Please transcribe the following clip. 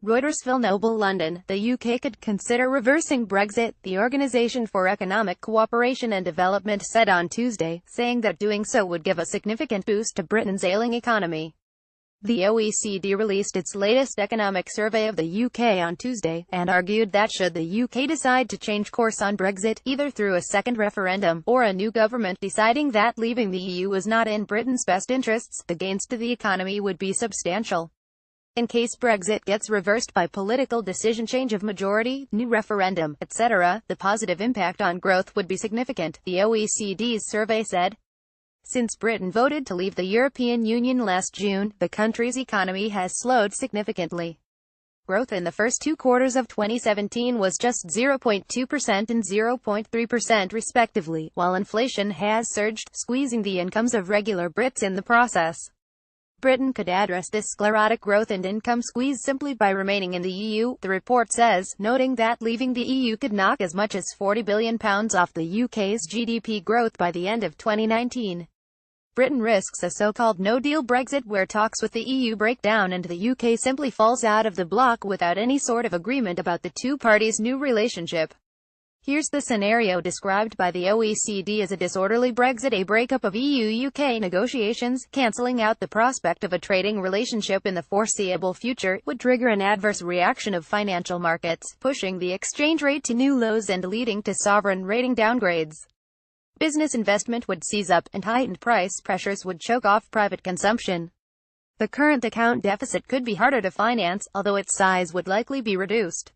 ReutersPhil Noble London, the UK could consider reversing Brexit, the Organisation for Economic Cooperation and Development said on Tuesday, saying that doing so would give a significant boost to Britain's ailing economy. The OECD released its latest economic survey of the UK on Tuesday, and argued that should the UK decide to change course on Brexit, either through a second referendum, or a new government deciding that leaving the EU was not in Britain's best interests, the gains to the economy would be substantial. In case Brexit gets reversed by political decision, change of majority, new referendum, etc., the positive impact on growth would be significant, the OECD's survey said. Since Britain voted to leave the European Union last June, the country's economy has slowed significantly. Growth in the first two quarters of 2017 was just 0.2% and 0.3% respectively, while inflation has surged, squeezing the incomes of regular Brits in the process. Britain could address this sclerotic growth and income squeeze simply by remaining in the EU, the report says, noting that leaving the EU could knock as much as £40 billion off the UK's GDP growth by the end of 2019. Britain risks a so-called no-deal Brexit where talks with the EU break down and the UK simply falls out of the bloc without any sort of agreement about the two parties' new relationship. Here's the scenario described by the OECD as a disorderly Brexit: a breakup of EU-UK negotiations, cancelling out the prospect of a trading relationship in the foreseeable future, would trigger an adverse reaction of financial markets, pushing the exchange rate to new lows and leading to sovereign rating downgrades. Business investment would seize up, and heightened price pressures would choke off private consumption. The current account deficit could be harder to finance, although its size would likely be reduced.